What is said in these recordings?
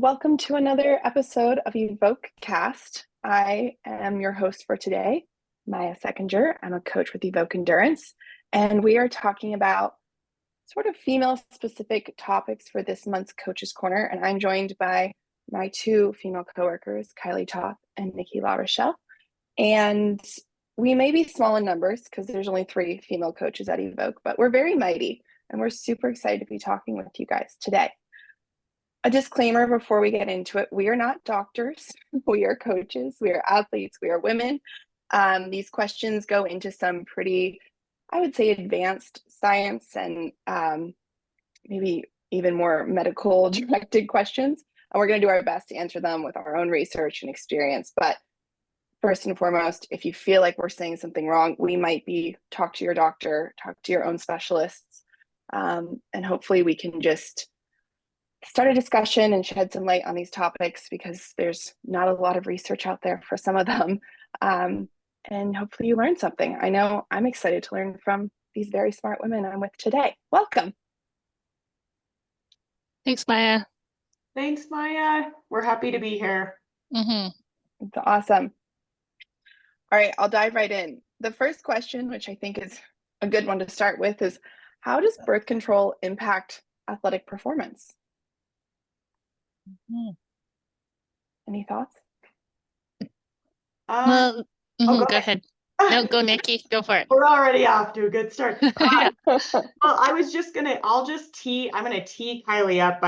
Welcome to another episode of Evoke Cast. I am your host for today, Maya Seckinger. I'm a coach with Evoke Endurance, and we are talking about sort of female-specific topics for this month's Coach's Corner, and I'm joined by my two female coworkers, Kylee Toth and Nikki LaRochelle. And we may be small in numbers because there's only 3 female coaches at Evoke, but we're very mighty, and we're super excited to be talking with you guys today. A disclaimer before we get into it, we are not doctors, we are coaches, we are athletes, we are women. These questions go into some pretty, I would say, advanced science and maybe even more medical directed questions. And we're going to do our best to answer them with our own research and experience. But first and foremost, if you feel like we're saying something wrong, we might be talk to your doctor, talk to your own specialists, and hopefully we can just start a discussion and shed some light on these topics because there's not a lot of research out there for some of them. And hopefully you learn something. I know I'm excited to learn from these very smart women I'm with today. Welcome. Thanks, Maya. Thanks, Maya. We're happy to be here. It's awesome. All right, I'll dive right in. The first question, which I think is a good one to start with, is how does birth control impact athletic performance? Any thoughts? Well, go go ahead. No, go Nikki, go for it. We're already off to a good start. Yeah. Well, I'm gonna tee Kylee up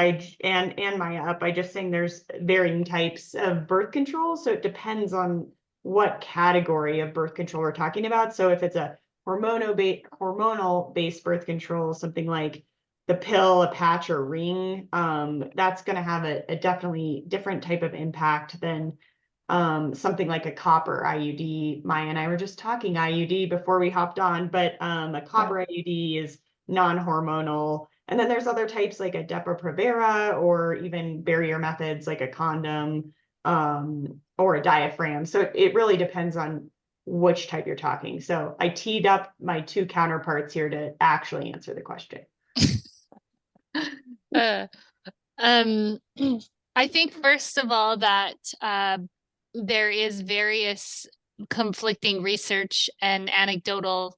and Maya up by just saying there's varying types of birth control. So it depends on what category of birth control we're talking about. So if it's a hormonal based birth control, something like the pill, a patch, or ring, that's going to have a definitely different type of impact than something like a copper IUD. Maya and I were just talking IUD before we hopped on, but a copper IUD is non-hormonal. And then there's other types like a Depo-Provera or even barrier methods like a condom or a diaphragm. So it really depends on which type you're talking. So I teed up my two counterparts here to actually answer the question. I think first of all that there is various conflicting research and anecdotal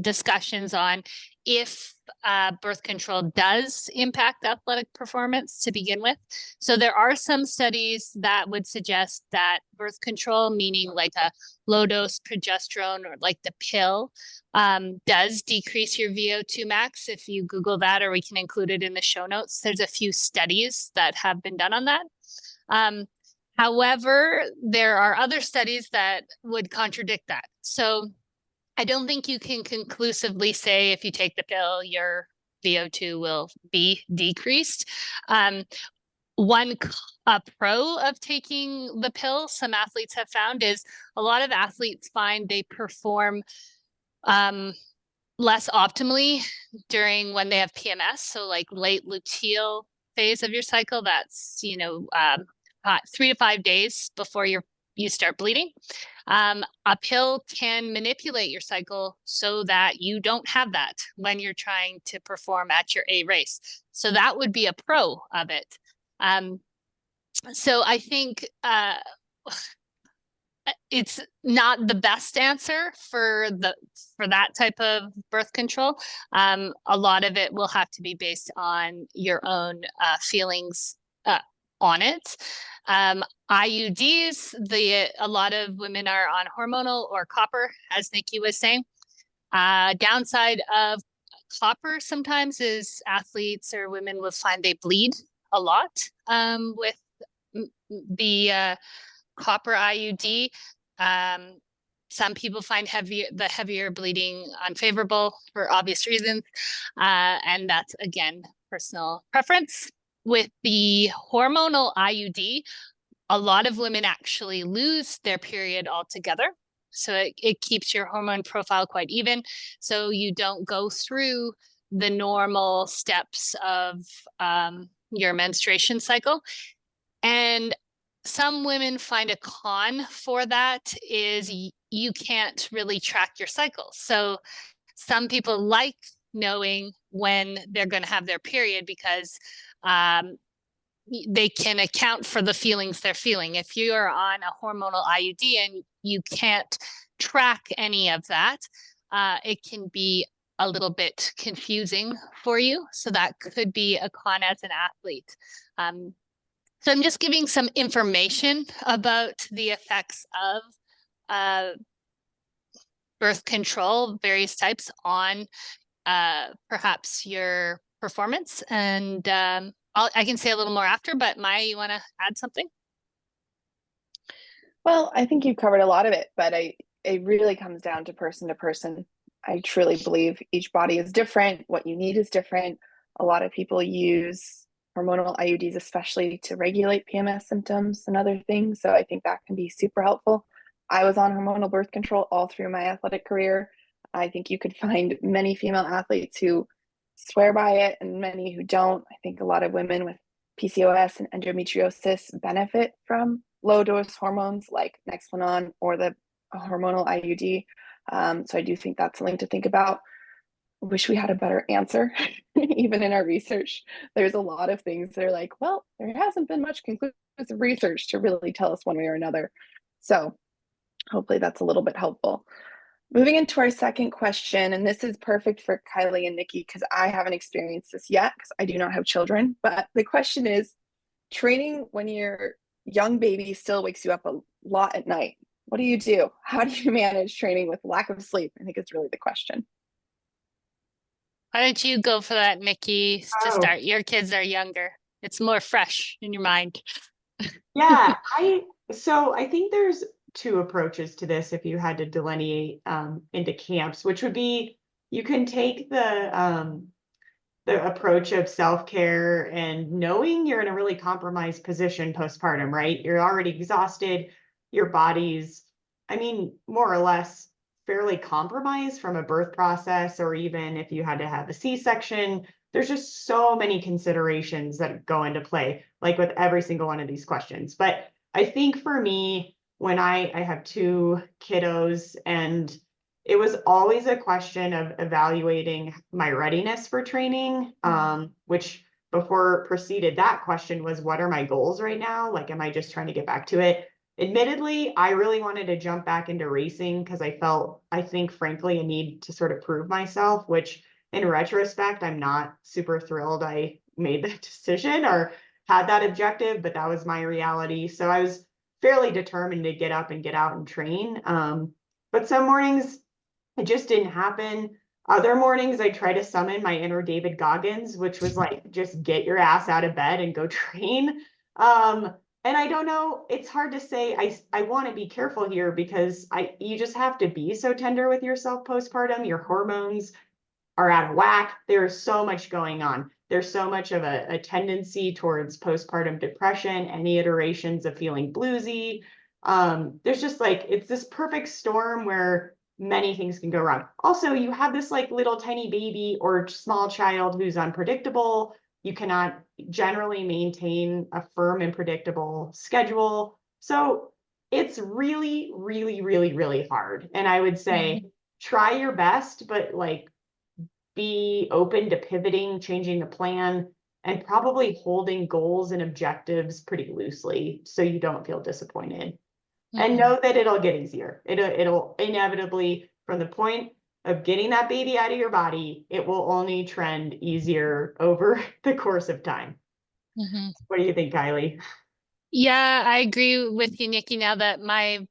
discussions on if birth control does impact athletic performance to begin with. So there are some studies that would suggest that birth control, meaning like a low dose progesterone or like the pill, does decrease your VO2 max. If you Google that, or we can include it in the show notes, there's a few studies that have been done on that. However, there are other studies that would contradict that. So I don't think you can conclusively say if you take the pill, your VO2 will be decreased. One pro of taking the pill, some athletes have found, is a lot of athletes find they perform less optimally during when they have PMS. So like late luteal phase of your cycle, that's, 3 to 5 days before you start bleeding. A pill can manipulate your cycle so that you don't have that when you're trying to perform at your A race. So that would be a pro of it. So I think it's not the best answer for that type of birth control. A lot of it will have to be based on your own feelings on it. IUDs, a lot of women are on hormonal or copper, as Nikki was saying. Downside of copper sometimes is athletes or women will find they bleed a lot with the copper IUD. Some people find the heavier bleeding unfavorable for obvious reasons. And that's, again, personal preference. With the hormonal IUD, a lot of women actually lose their period altogether. So it keeps your hormone profile quite even. So you don't go through the normal steps of your menstruation cycle. And some women find a con for that is you can't really track your cycle. So some people like knowing when they're going to have their period because they can account for the feelings they're feeling. If you are on a hormonal IUD and you can't track any of that, it can be a little bit confusing for you. So that could be a con as an athlete. So I'm just giving some information about the effects of birth control, various types, on perhaps your performance. And I can say a little more after, but Maya, you want to add something? Well, I think you've covered a lot of it, but it really comes down to person. I truly believe each body is different. What you need is different. A lot of people use hormonal IUDs, especially to regulate PMS symptoms and other things. So I think that can be super helpful. I was on hormonal birth control all through my athletic career. I think you could find many female athletes who swear by it and many who don't. I think a lot of women with PCOS and endometriosis benefit from low dose hormones like Nexplanon or the hormonal IUD. So I do think that's something to think about. I wish we had a better answer. Even in our research, there's a lot of things that are like, well, there hasn't been much conclusive research to really tell us one way or another. So hopefully that's a little bit helpful. Moving into our second question, and this is perfect for Kylee and Nikki because I haven't experienced this yet because I do not have children. But the question is, training when your young baby still wakes you up a lot at night. What do you do? How do you manage training with lack of sleep? I think it's really the question. Why don't you go for that, Nikki, to Oh, start? Your kids are younger. It's more fresh in your mind. yeah. So I think there's two approaches to this if you had to delineate into camps, which would be you can take the approach of self-care and knowing you're in a really compromised position postpartum, right? You're already exhausted, your body's, I mean, more or less fairly compromised from a birth process, or even if you had to have a C-section. There's just so many considerations that go into play, like with every single one of these questions. But I think for me, when I have two kiddos, and it was always a question of evaluating my readiness for training, which before preceded that question was, what are my goals right now? Like, am I just trying to get back to it? Admittedly, I really wanted to jump back into racing because I think, frankly, a need to sort of prove myself, which in retrospect, I'm not super thrilled I made that decision or had that objective, but that was my reality. So I was fairly determined to get up and get out and train. But some mornings it just didn't happen. Other mornings I try to summon my inner David Goggins, which was like, just get your ass out of bed and go train. And I don't know, it's hard to say. I want to be careful here because you just have to be so tender with yourself postpartum. Your hormones are out of whack. There's so much going on. There's so much of a tendency towards postpartum depression, any iterations of feeling bluesy. There's just like, it's this perfect storm where many things can go wrong. Also, you have this like little tiny baby or small child who's unpredictable. You cannot generally maintain a firm and predictable schedule. So it's really, really, really, really hard. And I would say try your best, but like be open to pivoting, changing the plan, and probably holding goals and objectives pretty loosely so you don't feel disappointed. And know that it'll get easier. It'll inevitably, from the point of getting that baby out of your body, it will only trend easier over the course of time. What do you think, Kylee? Yeah, I agree with you, Nikki, now that my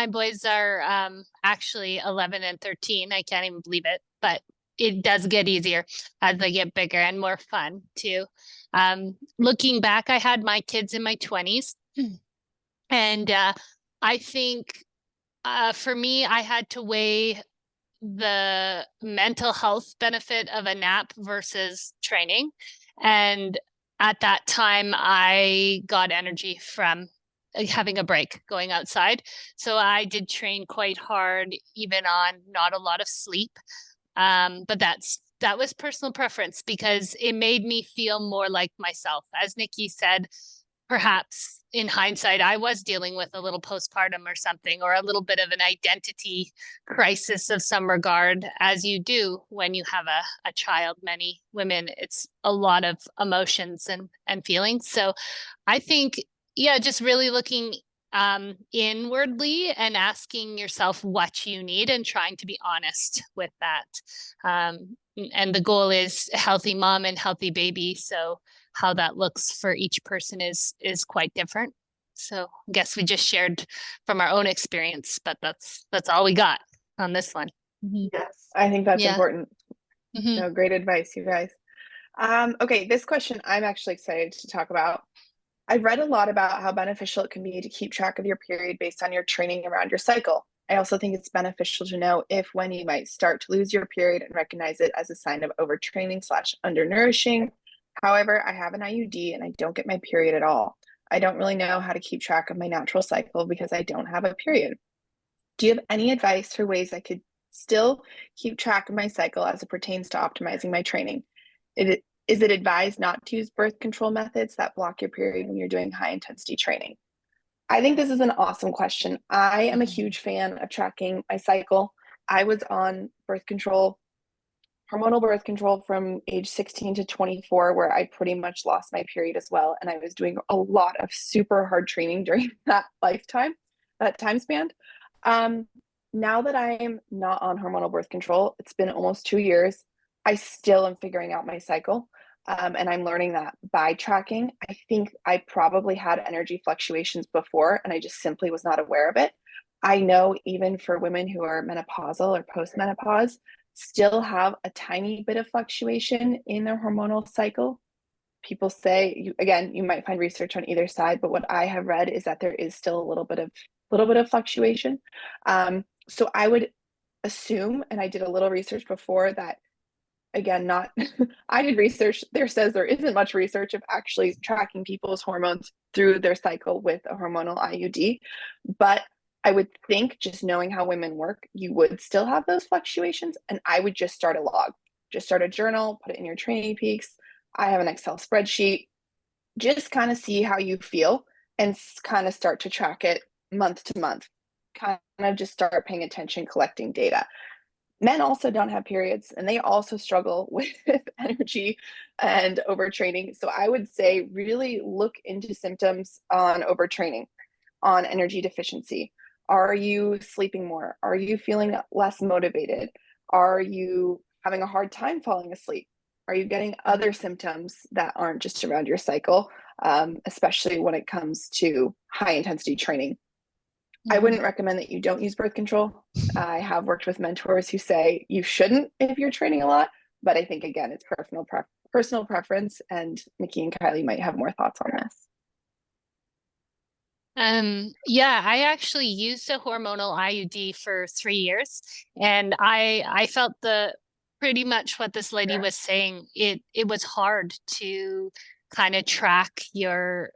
boys are actually 11 and 13. I can't even believe it, but it does get easier as they get bigger and more fun too. Looking back, I had my kids in my 20s, and I think for me, I had to weigh the mental health benefit of a nap versus training. And at that time, I got energy from having a break, going outside. So I did train quite hard, even on not a lot of sleep. But that was personal preference because it made me feel more like myself. As Nikki said, perhaps in hindsight, I was dealing with a little postpartum or something, or a little bit of an identity crisis of some regard, as you do when you have a child. Many women, it's a lot of emotions and feelings. So I think, yeah, just really looking inwardly and asking yourself what you need and trying to be honest with that. And the goal is healthy mom and healthy baby. So how that looks for each person is quite different. So I guess we just shared from our own experience, but that's all we got on this one. Yes. I think that's Yeah. important. Mm-hmm. No, great advice, you guys. Okay, this question I'm actually excited to talk about. I've read a lot about how beneficial it can be to keep track of your period based on your training around your cycle. I also think it's beneficial to know if when you might start to lose your period and recognize it as a sign of overtraining / undernourishing. However, I have an IUD and I don't get my period at all. I don't really know how to keep track of my natural cycle because I don't have a period. Do you have any advice for ways I could still keep track of my cycle as it pertains to optimizing my training? Is it advised not to use birth control methods that block your period when you're doing high intensity training? I think this is an awesome question. I am a huge fan of tracking my cycle. I was on birth control, hormonal birth control from age 16 to 24, where I pretty much lost my period as well. And I was doing a lot of super hard training during that time span. Now that I am not on hormonal birth control, it's been almost 2 years. I still am figuring out my cycle. And I'm learning that by tracking. I think I probably had energy fluctuations before, and I just simply was not aware of it. I know even for women who are menopausal or postmenopause, still have a tiny bit of fluctuation in their hormonal cycle. People say, again, you might find research on either side, but what I have read is that there is still a little bit of fluctuation. So I would assume, and I did a little research before that, again, not I did research. There says there isn't much research of actually tracking people's hormones through their cycle with a hormonal IUD, but I would think, just knowing how women work, you would still have those fluctuations, and I would just start a log, just start a journal, put it in your training peaks. I have an Excel spreadsheet. Just kind of see how you feel and kind of start to track it month to month. Kind of just start paying attention, collecting data. Men also don't have periods and they also struggle with energy and overtraining. So I would say really look into symptoms on overtraining, on energy deficiency. Are you sleeping more? Are you feeling less motivated? Are you having a hard time falling asleep? Are you getting other symptoms that aren't just around your cycle, especially when it comes to high intensity training? I wouldn't recommend that you don't use birth control. I have worked with mentors who say you shouldn't if you're training a lot, but I think, again, it's personal preference, and Nikki and Kylee might have more thoughts on this. Yeah, I actually used a hormonal IUD for 3 years, and I felt pretty much what this lady was saying. It was hard to kind of track your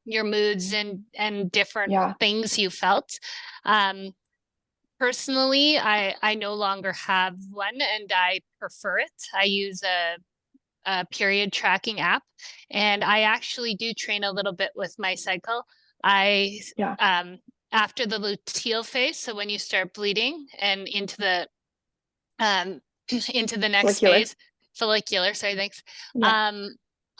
moods and different things you felt. Personally, I no longer have one, and I prefer it. I use a period tracking app, and I actually do train a little bit with my cycle. After the luteal phase, so when you start bleeding and into the next phase, follicular, sorry, thanks.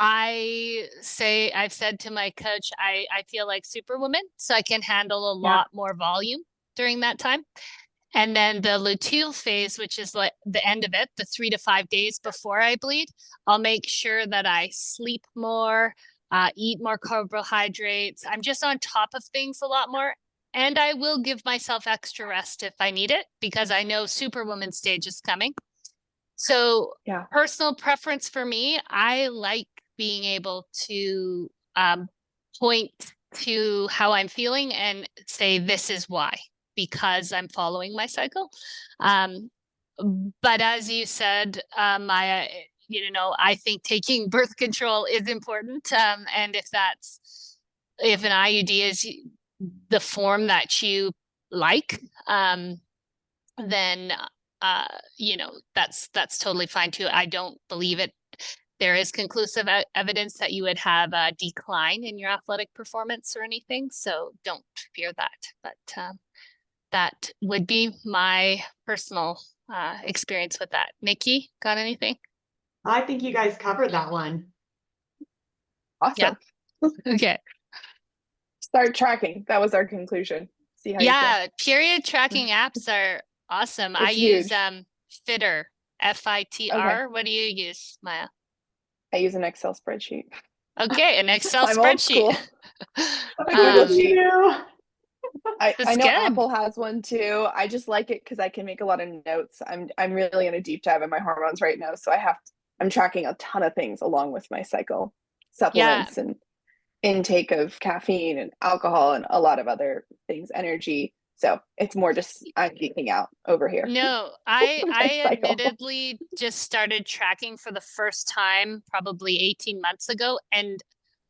I've said to my coach, I feel like Superwoman, so I can handle a lot more volume during that time. And then the luteal phase, which is like the end of it, the 3 to 5 days before I bleed, I'll make sure that I sleep more, eat more carbohydrates. I'm just on top of things a lot more. And I will give myself extra rest if I need it, because I know Superwoman stage is coming. So personal preference for me, I like being able to point to how I'm feeling and say, this is why, because I'm following my cycle. But as you said, Maya, I think taking birth control is important. And if an IUD is the form that you like, then that's totally fine too. I don't believe it there is conclusive evidence that you would have a decline in your athletic performance or anything. So don't fear that. But that would be my personal experience with that. Nikki, got anything? I think you guys covered that one. Awesome. Yeah. Okay. Start tracking. That was our conclusion. See how you Yeah, feel. period tracking apps are awesome. I It's use huge. Fitter, FITR. Okay. What do you use, Maya? I use an Excel spreadsheet. Okay, an Excel I'm old school. A Google Look at Sheet. you. I That's know good. Apple has one too. I just like it because I can make a lot of notes. I'm really in a deep dive in my hormones right now, so I'm tracking a ton of things along with my cycle, Yeah. supplements and intake of caffeine and alcohol and a lot of other things, energy. So it's more just I'm geeking out over here. No, I My I cycle. admittedly just started tracking for the first time probably 18 months ago, and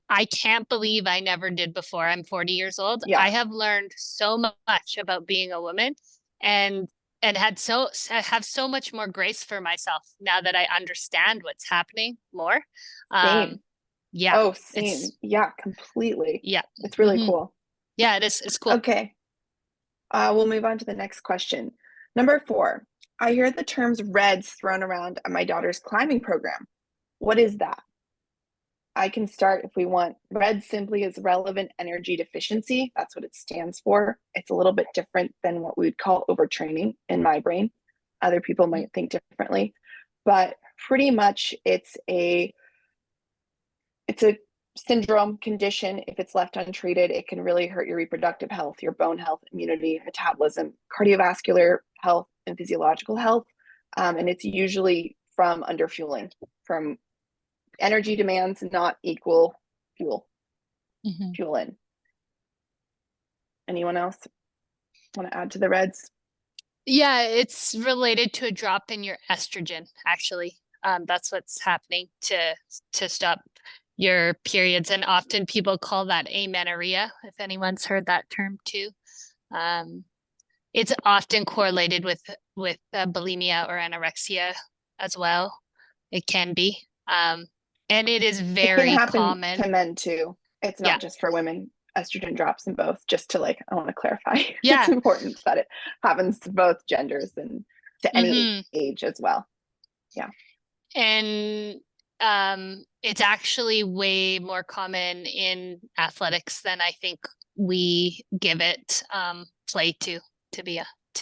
I can't believe I never did before. I'm 40 years old. Yeah, I have learned so much about being a woman and have so much more grace for myself now that I understand what's happening more. same. Yeah, Oh, same. it's Yeah, completely. yeah. It's really Hmm. cool. Yeah, it is. It's cool. Okay. We'll move on to the next question. Number 4. I hear the terms R.E.D.s thrown around at my daughter's climbing program. What is that? I can start if we want. R.E.D.s simply is relevant energy deficiency. That's what it stands for. It's a little bit different than what we would call overtraining in my brain. Other people might think differently, but pretty much it's a syndrome condition. If it's left untreated, it can really hurt your reproductive health, your bone health, immunity, metabolism, cardiovascular health, and physiological health. And it's usually from underfueling, from energy demands not equal fuel in. Anyone else want to add to the R.E.D.s? Yeah, it's related to a drop in your estrogen, actually. That's what's happening to stop your periods. And often people call that amenorrhea, if anyone's heard that term too. Um, it's often correlated with bulimia or anorexia as well. It can be. And it is It can very happen common. to men too. It's Yeah. not just for women. Estrogen drops in both, just to I want to clarify. It's Yeah. important that it happens to both genders and to any age as well. Yeah. And it's actually way more common in athletics than I think we give it play to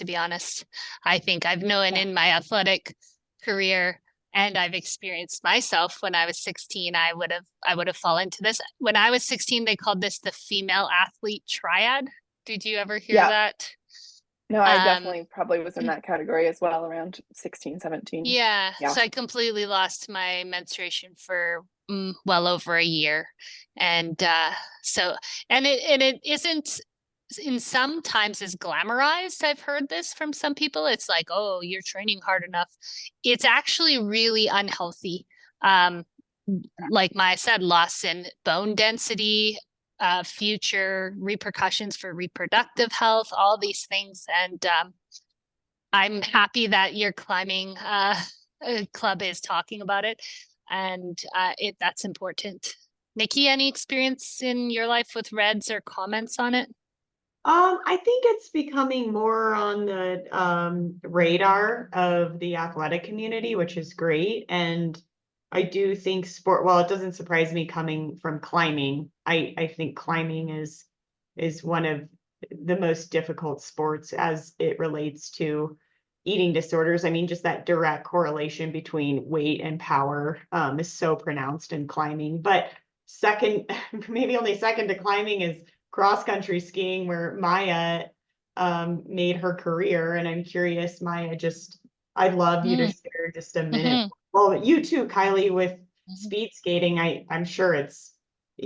be honest. I think I've known in my athletic career and I've experienced myself when I was 16, I would have fallen into this. When I was 16, they called this the female athlete triad. Did you ever hear that? No, I definitely probably was in that category as well, around 16, 17. Yeah. So I completely lost my menstruation for well over a year. And it isn't in some times is glamorized. I've heard this from some people. It's like, oh, you're training hard enough. It's actually really unhealthy. Like Maya said, loss in bone density, future repercussions for reproductive health, all these things. And I'm happy that your climbing club is talking about it, and that's important. Nikki, any experience in your life with R.E.D.s or comments on it? I think it's becoming more on the radar of the athletic community, which is great. And I do think well, it doesn't surprise me coming from climbing. I think climbing is one of the most difficult sports as it relates to eating disorders. I mean, just that direct correlation between weight and power is so pronounced in climbing. But second, maybe only second to climbing is cross-country skiing, where Maya made her career. And I'm curious, Maya, I'd love you to share just a minute. Well, you too, Kylie, with speed skating, I'm sure it's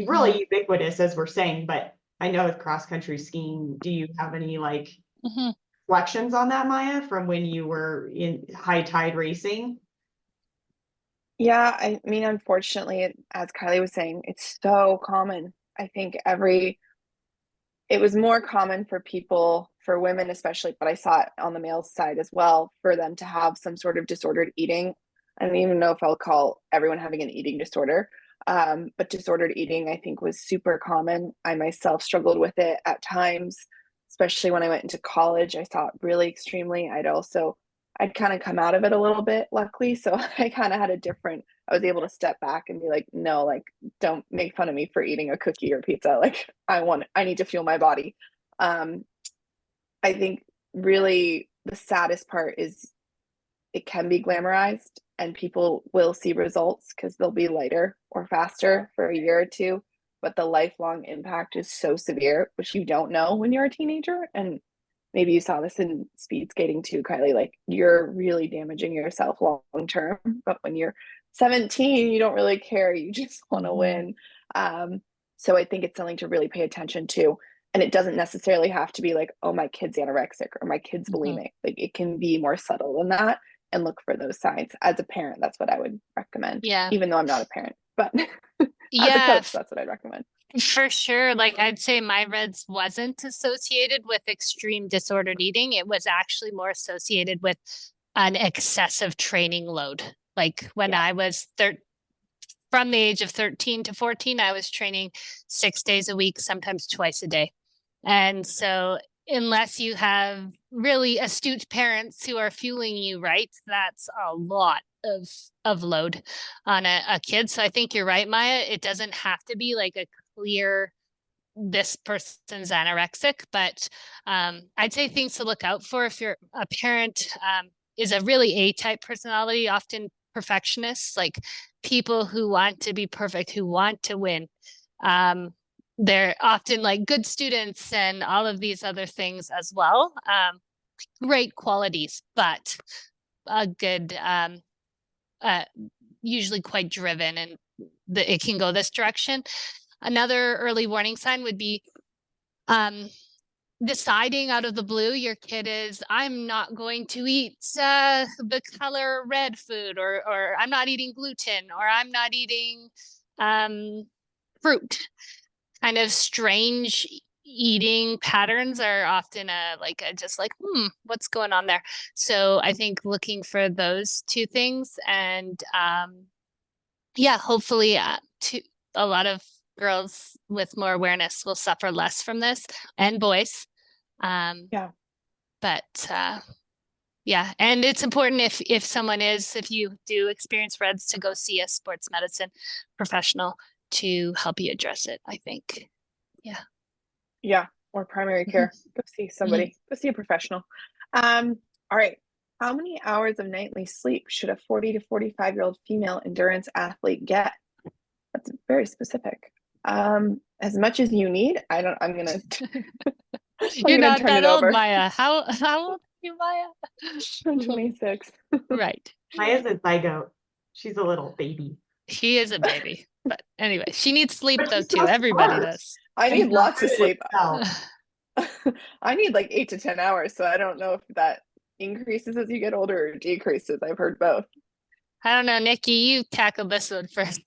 really ubiquitous, as we're saying, but I know with cross-country skiing, do you have any reflections on that, Maya, from when you were in high tide racing? Yeah, I mean, unfortunately, as Kylie was saying, it's so common. I think it was more common for people, for women especially, but I saw it on the male side as well, for them to have some sort of disordered eating. I don't even know if I'll call everyone having an eating disorder. But disordered eating, I think, was super common. I myself struggled with it at times, especially when I went into college. I saw it really extremely. I'd kind of come out of it a little bit, luckily. So I kind of had I was able to step back and be like, no, like, don't make fun of me for eating a cookie or pizza. Like, I need to fuel my body. Um, I think really the saddest part is it can be glamorized and people will see results because they'll be lighter or faster for a year or two. But the lifelong impact is so severe, which you don't know when you're a teenager. And maybe you saw this in speed skating too, Kylee. Like, you're really damaging yourself long term. But when you're 17, you don't really care. You just want to win. So I think it's something to really pay attention to. And it doesn't necessarily have to be like, oh, my kid's anorexic or my kid's bulimic. Like, it can be more subtle than that, and look for those signs. As a parent, that's what I would recommend. Yeah. Even though I'm not a parent, but as a coach, that's what I'd recommend. For sure. Like, I'd say my R.E.D.s wasn't associated with extreme disordered eating. It was actually more associated with an excessive training load. Like when I was from the age of 13 to 14, I was training 6 days a week, sometimes twice a day. And so unless you have really astute parents who are fueling you right, that's a lot of load on a kid. So I think you're right, Maya. It doesn't have to be like a clear, this person's anorexic, but I'd say things to look out for if you're a parent is a really A-type personality, often perfectionists, like people who want to be perfect, who want to win. They're often like good students and all of these other things as well. Great qualities, but a good, usually quite driven, and it can go this direction. Another early warning sign would be deciding out of the blue, your kid is, I'm not going to eat the color red food, or I'm not eating gluten, or I'm not eating fruit. Kind of strange eating patterns are often just like, what's going on there? So I think looking for those two things, and hopefully a lot of girls with more awareness will suffer less from this, and boys. And it's important if you do experience R.E.D.s, to go see a sports medicine professional to help you address it, I think. Yeah, or primary care. Go see somebody. Go see a professional. All right. How many hours of nightly sleep should a 40 to 45-year-old female endurance athlete get? That's very specific. As much as you need. I'm gonna You're not that old, Maya. How old are you, Maya? I'm 26. Right. Maya's a zygote. She's a little baby. She is a baby. But anyway, she needs sleep though too. Everybody does. I need lots of sleep. I need like 8 to 10 hours. So I don't know if that increases as you get older or decreases. I've heard both. I don't know, Nikki, you tackled this one first.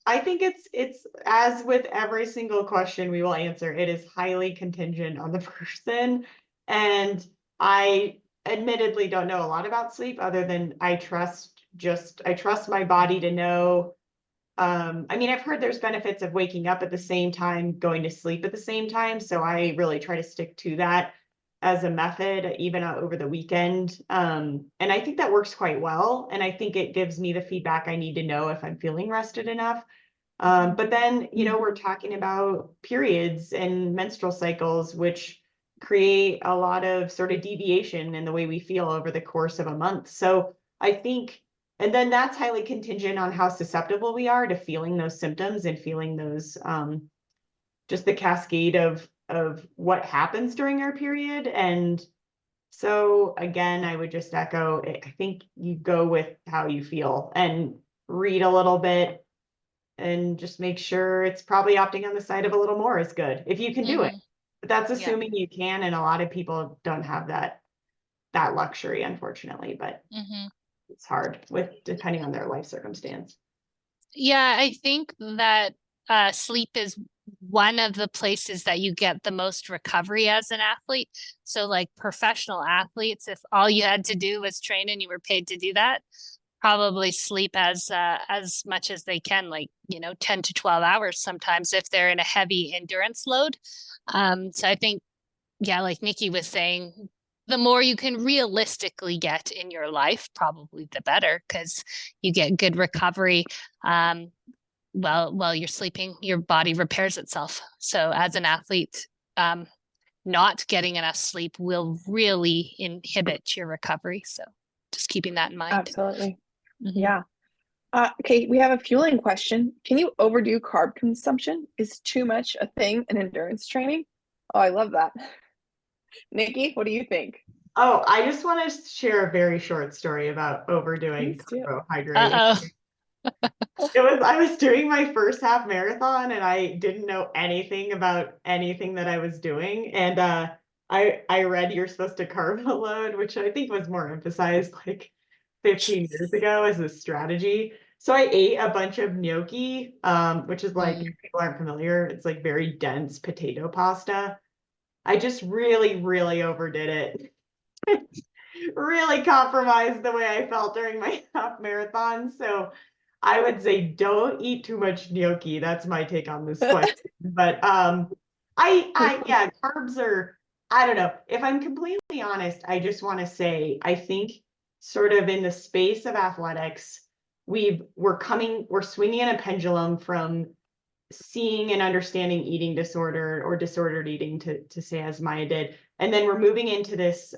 I think it's as with every single question we will answer, it is highly contingent on the person. And I admittedly don't know a lot about sleep other than I trust my body to know. I mean, I've heard there's benefits of waking up at the same time, going to sleep at the same time. So I really try to stick to that as a method, even over the weekend. And I think that works quite well. And I think it gives me the feedback I need to know if I'm feeling rested enough. But then, we're talking about periods and menstrual cycles, which create a lot of sort of deviation in the way we feel over the course of a month. So I think, and then that's highly contingent on how susceptible we are to feeling those symptoms and feeling those, just the cascade of what happens during our period. And so again, I would just echo, I think you go with how you feel and read a little bit and just make sure it's probably opting on the side of a little more is good if you can do it. But that's assuming you can, and a lot of people don't have that luxury, unfortunately, but it's hard depending on their life circumstance. Yeah, I think that sleep is one of the places that you get the most recovery as an athlete. So like professional athletes, if all you had to do was train and you were paid to do that, probably sleep as much as they can, like, 10 to 12 hours sometimes if they're in a heavy endurance load. So I think, yeah, like Nikki was saying, the more you can realistically get in your life, probably the better, because you get good recovery. While you're sleeping, your body repairs itself. So as an athlete, not getting enough sleep will really inhibit your recovery. So just keeping that in mind. Absolutely. Yeah. Okay, we have a fueling question. Can you overdo carb consumption? Is too much a thing in endurance training? Oh, I love that. Nikki, what do you think? Oh, I just want to share a very short story about overdoing Please do. carbohydrate. Uh-oh. I was doing my first half marathon and I didn't know anything about anything that I was doing. And I read you're supposed to carb load, which I think was more emphasized like 15 years ago as a strategy. So I ate a bunch of gnocchi, which is like, if people aren't familiar, it's like very dense potato pasta. I just really, really overdid it. Really compromised the way I felt during my half marathon. So I would say don't eat too much gnocchi. That's my take on this question. But yeah, carbs are, I don't know. If I'm completely honest, I just want to say I think sort of in the space of athletics, we're swinging in a pendulum from seeing and understanding eating disorder or disordered eating to say as Maya did. And then we're moving into this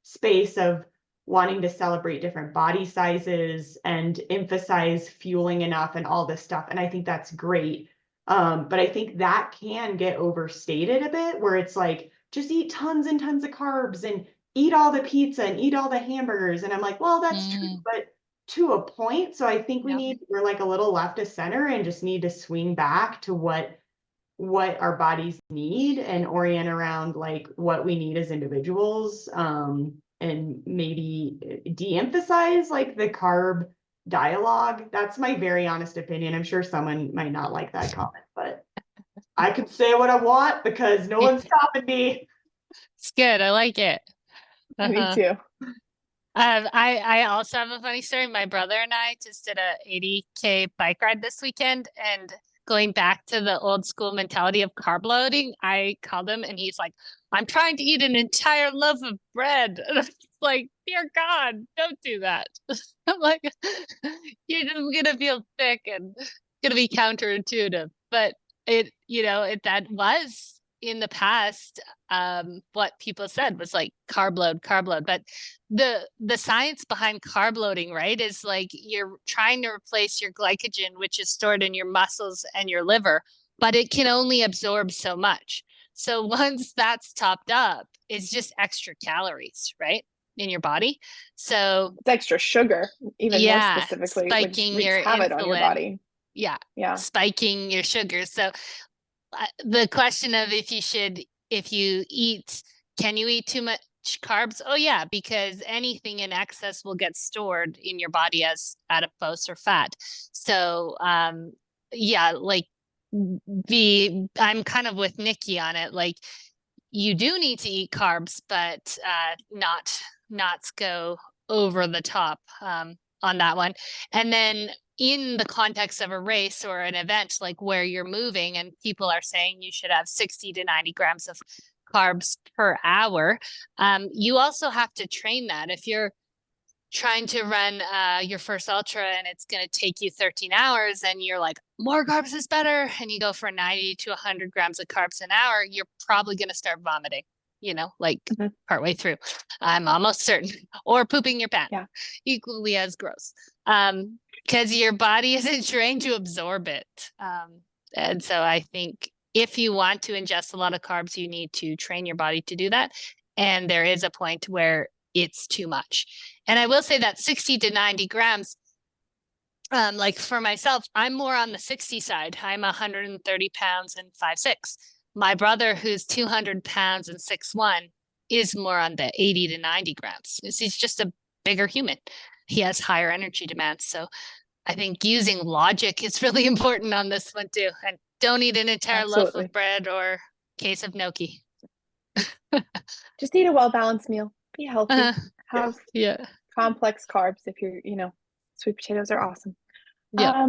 space of wanting to celebrate different body sizes and emphasize fueling enough and all this stuff. And I think that's great. But I think that can get overstated a bit where it's like, just eat tons and tons of carbs and eat all the pizza and eat all the hamburgers. And I'm like, well, that's true, but to a point. So I think we're like a little left of center and just need to swing back to what our bodies need and orient around like what we need as individuals, and maybe de-emphasize like the carb dialogue. That's my very honest opinion. I'm sure someone might not like that comment, but I can say what I want because no one's stopping me. It's good. I like it. Me too. I also have a funny story. My brother and I just did a 80K bike ride this weekend, and going back to the old school mentality of carb loading, I called him and he's like, I'm trying to eat an entire loaf of bread. And I'm like, dear God, don't do that. I'm like, you're just gonna feel sick and gonna be counterintuitive. But that was in the past, what people said was like carb load. But the science behind carb loading, right, is like you're trying to replace your glycogen, which is stored in your muscles and your liver, but it can only absorb so much. So once that's topped up, it's just extra calories, right, in your body. So it's extra sugar, even more specifically, which wreaks havoc on your body. Yeah. Spiking your sugars. So the question of can you eat too much carbs? Oh yeah, because anything in excess will get stored in your body as adipose or fat. So yeah, like I'm kind of with Nikki on it. Like you do need to eat carbs, but not go over the top on that one. And then in the context of a race or an event, like where you're moving and people are saying you should have 60 to 90 grams of carbs per hour, you also have to train that. If you're trying to run your first ultra and it's going to take you 13 hours and you're like, more carbs is better, and you go for 90 to 100 grams of carbs an hour, you're probably going to start vomiting, like partway through. I'm almost certain. Or pooping your pants. Yeah. Equally as gross. Because your body isn't trained to absorb it. And so I think if you want to ingest a lot of carbs, you need to train your body to do that. And there is a point where it's too much. And I will say that 60 to 90 grams, like for myself, I'm more on the 60 side. I'm 130 pounds and 5'6". My brother, who's 200 pounds and 6'1", is more on the 80 to 90 grams. He's just a bigger human. He has higher energy demands. So I think using logic is really important on this one too. And don't eat an entire loaf of bread or case of gnocchi. Just eat a well-balanced meal. Be healthy. Have complex carbs if you're, Sweet potatoes are awesome. Yeah.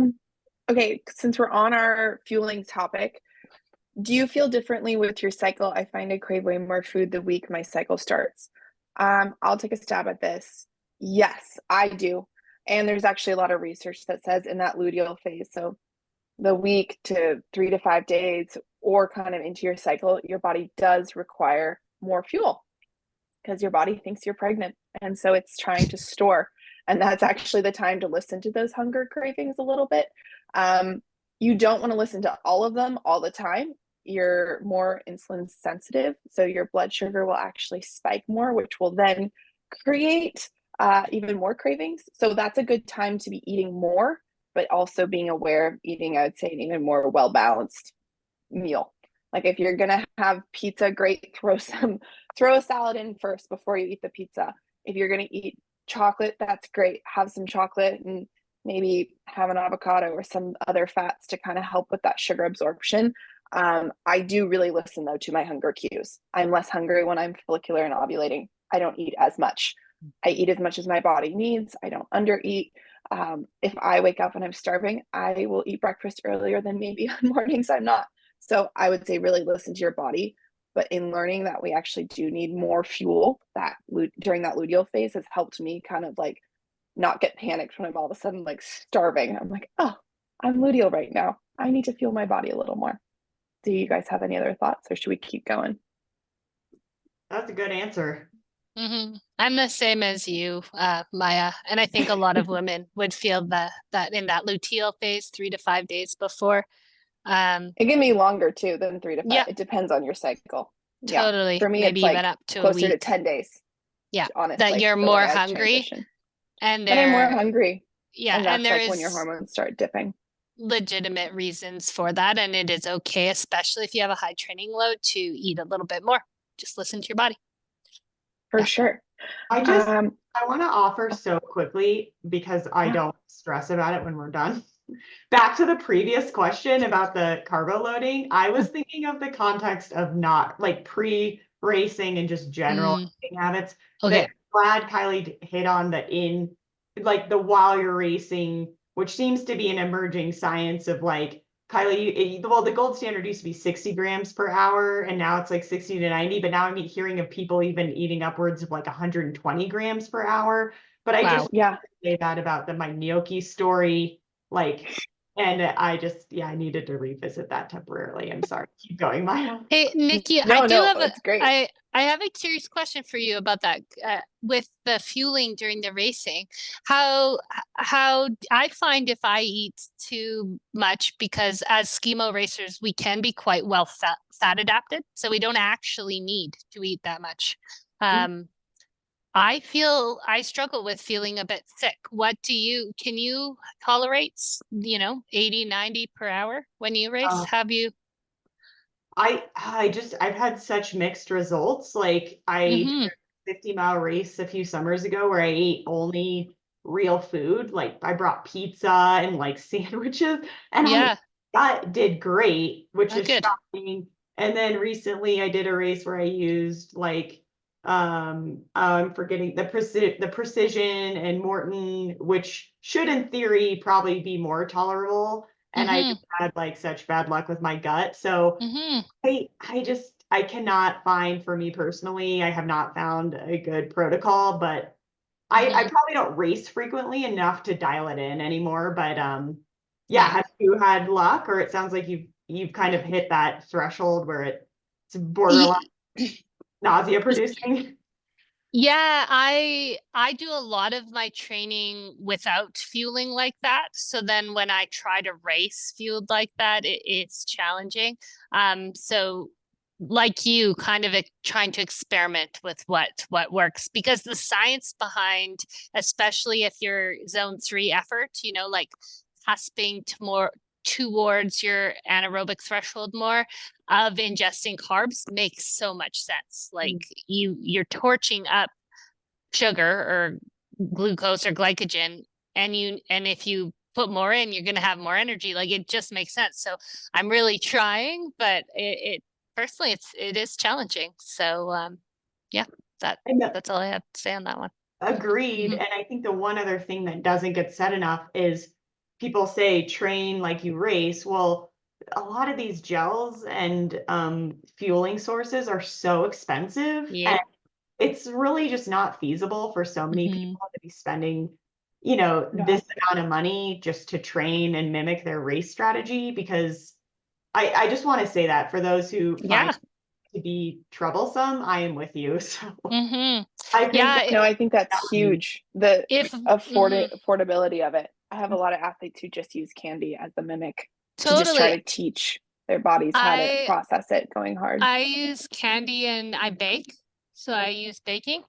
Okay, since we're on our fueling topic, do you feel differently with your cycle? I find I crave way more food the week my cycle starts. I'll take a stab at this. Yes, I do. And there's actually a lot of research that says in that luteal phase, so the week to 3 to 5 days or kind of into your cycle, your body does require more fuel because your body thinks you're pregnant. And so it's trying to store. And that's actually the time to listen to those hunger cravings a little bit. You don't want to listen to all of them all the time. You're more insulin sensitive. So your blood sugar will actually spike more, which will then create even more cravings. So that's a good time to be eating more, but also being aware of eating, I would say, an even more well balanced meal. Like if you're gonna have pizza, great, throw a salad in first before you eat the pizza. If you're gonna eat chocolate, that's great. Have some chocolate and maybe have an avocado or some other fats to kind of help with that sugar absorption. I do really listen though to my hunger cues. I'm less hungry when I'm follicular and ovulating. I don't eat as much. I eat as much as my body needs. I don't undereat. If I wake up and I'm starving, I will eat breakfast earlier than maybe on mornings I'm not. So I would say really listen to your body. But in learning that we actually do need more fuel, that during that luteal phase has helped me kind of like not get panicked when I'm all of a sudden like starving. I'm like, oh, I'm luteal right now. I need to fuel my body a little more. Do you guys have any other thoughts, or should we keep going? That's a good answer. I'm the same as you, Maya, and I think a lot of women would feel that in that luteal phase, 3 to 5 days before. It can be longer too than 3 to 5. Yeah, It depends on your cycle. Yeah. totally. For me, Maybe it's even like up to a closer to week. 10 days, Yeah, that honestly, you're the way more I hungry, transition. and And I'm more there, hungry. yeah, And and that's there like when your is hormones start dipping. legitimate reasons for that, and it is okay, especially if you have a high training load, to eat a little bit more. Just listen to your body. For Yeah. sure. I want to offer so quickly because I don't stress about it when we're done. Back to the previous question about the carbo loading, I was thinking of the context of not like pre-racing and just general eating habits. Okay. That glad Kylee hit on that in like the while you're racing, which seems to be an emerging science of like Kylee, well, the gold standard used to be 60 grams per hour, and now it's like 60 to 90. But now I'm hearing of people even eating upwards of like 120 grams per hour. But I just say that about my gnocchi story, like, and I needed to revisit that temporarily. I'm sorry. Keep going, Maya. Hey, Nikki, It's great. I have a curious question for you about that. With the fueling during the racing, how I find if I eat too much, because as skimo racers, we can be quite well fat adapted, so we don't actually need to eat that much. I struggle with feeling a bit sick. Can you tolerate, 80, 90 per hour when you race? Have you? I've had such mixed results. Like I did a 50-mile race a few summers ago where I ate only real food. Like I brought pizza and like sandwiches, and that did great, which is good. shocking. And then recently I did a race where I used like I'm forgetting the precision and Morton, which should in theory probably be more tolerable. And I just had like such bad luck with my gut. So I cannot find, for me personally, I have not found a good protocol, but I probably don't race frequently enough to dial it in anymore. But have you had luck, or it sounds like you've kind of hit that threshold where it's borderline nausea producing? Yeah, I do a lot of my training without fueling like that. So then when I try to race fueled like that, it's challenging. So like you, kind of trying to experiment with what works, because the science behind, especially if you're zone 3 effort, like cusping to more towards your anaerobic threshold more, of ingesting carbs makes so much sense. Like you're torching up sugar or glucose or glycogen, and if you put more in, you're going to have more energy. Like it just makes sense. So I'm really trying, but it personally it is challenging. So that's all I have to say on that one. Agreed. And I think the one other thing that doesn't get said enough is people say train like you race. Well, a lot of these gels and fueling sources are so expensive, Yeah. and it's really just not feasible for so many people to be spending, this amount of money just to train and mimic their race strategy. Because I just want to say that for those who find it to be troublesome, I am with you. So I think Yeah. No, I think that's huge. The If affordability of it. I have a lot of athletes who just use candy as the mimic to just try totally, to teach their bodies how to I process it going hard. I use candy and I bake. So I use baking,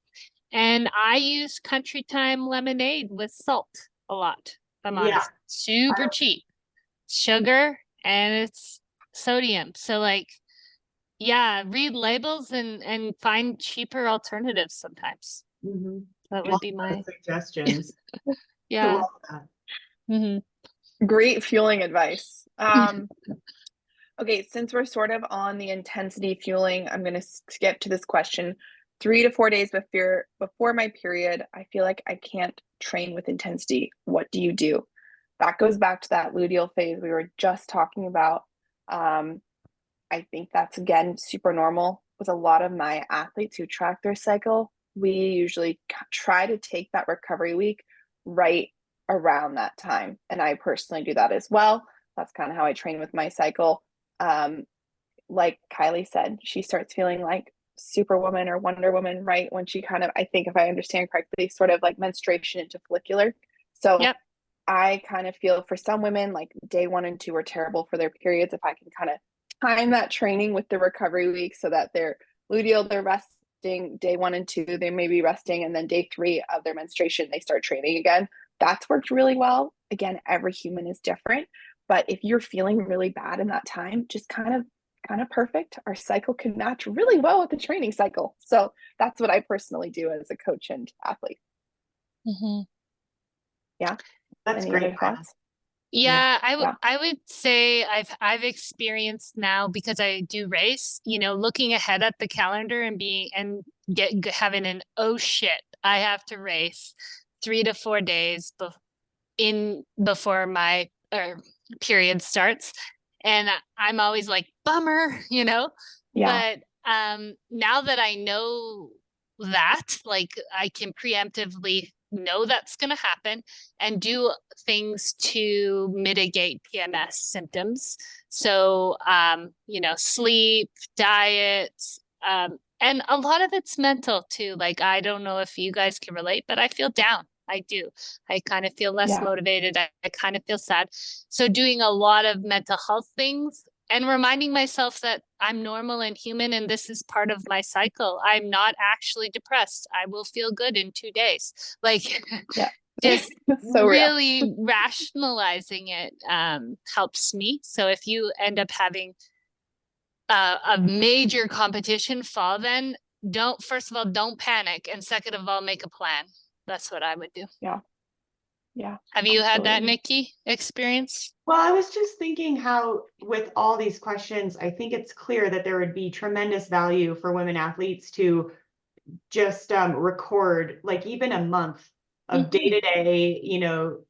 and I use Country Time lemonade with salt a lot. If I'm yeah, honest, super cheap sugar and it's sodium. So like, yeah, read labels and find cheaper alternatives sometimes. mhm. That would Love be those my, suggestions. I yeah. love that. hmm Great fueling advice. Okay, since we're sort of on the intensity fueling, I'm going to skip to this question. 3 to 4 days before my period, I feel like I can't train with intensity. What do you do? That goes back to that luteal phase we were just talking about. I think that's again super normal with a lot of my athletes who track their cycle. We usually try to take that recovery week right around that time. And I personally do that as well. That's kind of how I train with my cycle. Um, like Kylee said, she starts feeling like Superwoman or Wonder Woman right when she kind of, I think if I understand correctly, sort of like menstruation into follicular. So Yep. I kind of feel for some women like day 1 and 2 are terrible for their periods. If I can kind of time that training with the recovery week so that they're luteal, they're resting day 1 and 2, they may be resting, and then day 3 of their menstruation, they start training again. That's worked really well. Again, every human is different, but if you're feeling really bad in that time, just kind of perfect. Our cycle can match really well with the training cycle. So that's what I personally do as a coach and athlete. Yeah. That's Any great, other Maya. thoughts? Yeah, Yeah. I would say I've experienced now, because I do race, looking ahead at the calendar and having an, oh shit, I have to race 3 to 4 days before my period starts. And I'm always like, bummer, Yeah. but now that I know that, like, I can preemptively know that's going to happen and do things to mitigate PMS symptoms. So, sleep, diet, and a lot of it's mental too. Like, I don't know if you guys can relate, but I feel down. I do. I kind of feel less Yeah. motivated. I kind of feel sad. So doing a lot of mental health things and reminding myself that I'm normal and human and this is part of my cycle. I'm not actually depressed. I will feel good in 2 days. Like, Yeah. just So real. really rationalizing it helps me. So if you end up having a major competition fall, then first of all, don't panic. And second of all, make a plan. That's what I would do. Yeah. Yeah. Have you had that, Absolutely. Nikki, experience? Well, I was just thinking how, with all these questions, I think it's clear that there would be tremendous value for women athletes to just record like even a month of day to day,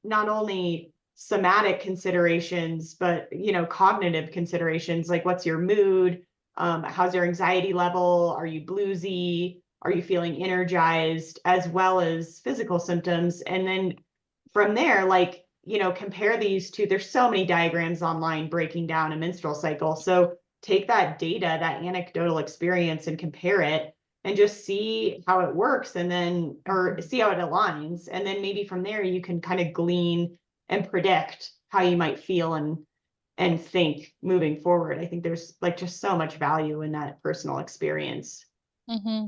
not only somatic considerations, but, cognitive considerations, like what's your mood? How's your anxiety level? Are you bluesy? Are you feeling energized? As well as physical symptoms. And then from there, like, compare these two. There's so many diagrams online breaking down a menstrual cycle. So take that data, that anecdotal experience, and compare it and just see how it works, and then, or see how it aligns. And then maybe from there you can kind of glean and predict how you might feel and think moving forward. I think there's like just so much value in that personal experience.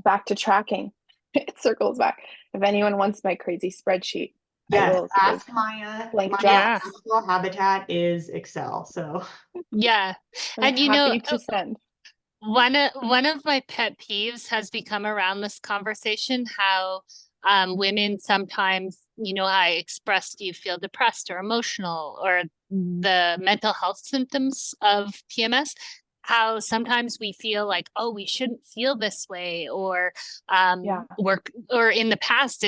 Back to tracking. It circles back. If anyone wants my crazy spreadsheet, I Yes, will give ask Maya. blank Maya's drafts. natural habitat is Excel. So Yeah. I'm And happy to send. one of my pet peeves has become around this conversation, how women sometimes, how I expressed you feel depressed or emotional or the mental health symptoms of PMS. how sometimes we feel like, oh, we shouldn't feel this way, or Yeah, or in the past,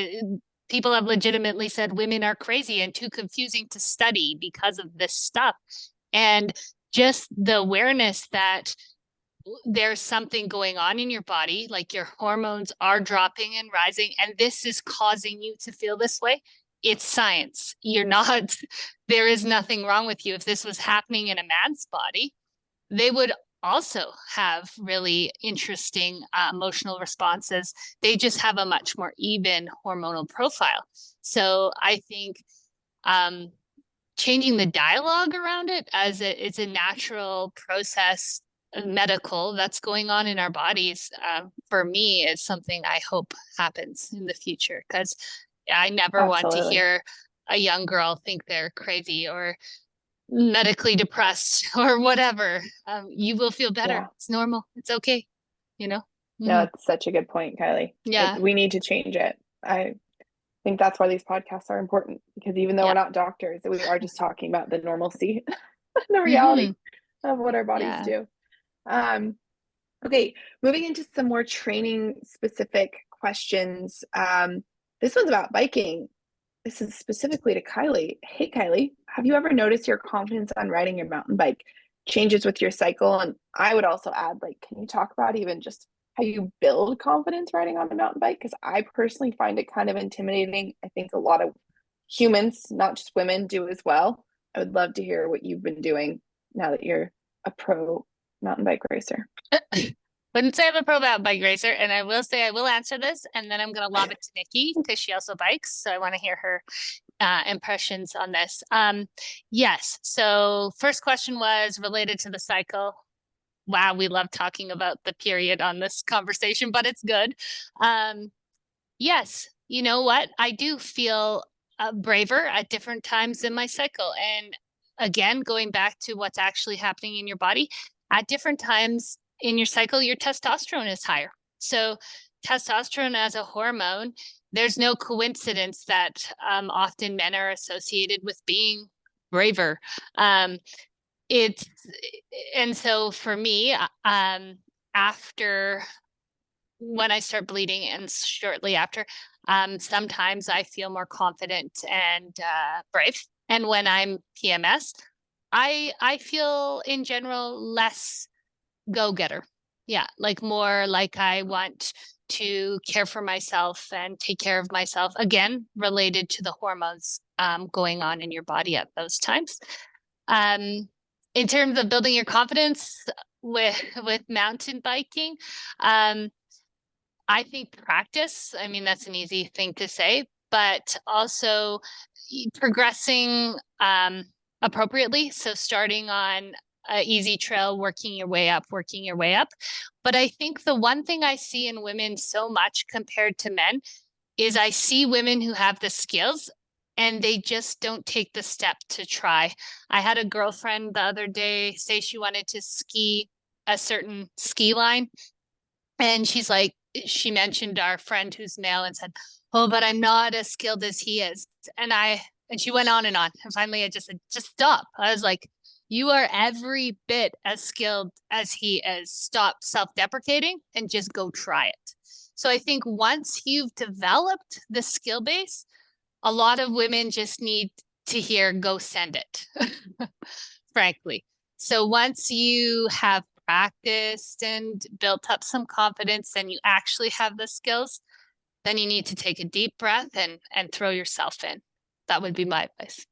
people have legitimately said women are crazy and too confusing to study because of this stuff. And just the awareness that there's something going on in your body, like your hormones are dropping and rising, and this is causing you to feel this way. It's science. You're not, there is nothing wrong with you. If this was happening in a man's body, they would also have really interesting emotional responses. They just have a much more even hormonal profile. So I think um, changing the dialogue around it as it's a natural process, medical, that's going on in our bodies, for me is something I hope happens in the future, because I never want to absolutely. hear a young girl think they're crazy or medically depressed or whatever. You will feel better. Yeah. It's normal. It's okay. You know? No, Mhm. it's such a good point, Kylie. Yeah. We need to change it. I think that's why these podcasts are important, because even though we're Yeah. not doctors, we are just talking about the normalcy, the Hmm. reality of what our bodies Yeah. do. Um, okay, moving into some more training specific questions. This one's about biking. This is specifically to Kylie. Hey, Kylie, have you ever noticed your confidence on riding your mountain bike changes with your cycle? And I would also add, like, can you talk about even just how you build confidence riding on a mountain bike? Because I personally find it kind of intimidating. I think a lot of humans, not just women, do as well. I would love to hear what you've been doing now that you're a pro mountain bike racer. Wouldn't say I'm a pro bike racer, and I will say I will answer this, and then I'm going to lob it to Nikki because she also bikes, so I want to hear her impressions on this. Yes. So first question was related to the cycle. Wow, we love talking about the period on this conversation, but it's good. Yes, you know what? I do feel braver at different times in my cycle. And again, going back to what's actually happening in your body, at different times in your cycle, your testosterone is higher. So, testosterone as a hormone, there's no coincidence that often men are associated with being braver. Um, it's and so for me, after when I start bleeding and shortly after, sometimes I feel more confident and brave. And when I'm PMS, I feel in general less go-getter. Yeah, like more like I want to care for myself and take care of myself. Again, related to the hormones going on in your body at those times. Um, in terms of building your confidence with mountain biking, um, I think practice, I mean, that's an easy thing to say, but also progressing appropriately. So starting on an easy trail, working your way up, working your way up. But I think the one thing I see in women so much compared to men is I see women who have the skills and they just don't take the step to try. I had a girlfriend the other day say she wanted to ski a certain ski line, and she's like, she mentioned our friend who's male and said, oh, but I'm not as skilled as he is. And she went on and on. And finally I just said, just stop. I was like, you are every bit as skilled as he is. Stop self-deprecating and just go try it. So I think once you've developed the skill base, a lot of women just need to hear, go send it, frankly. So once you have practiced and built up some confidence and you actually have the skills, then you need to take a deep breath and throw yourself in. That would be my advice.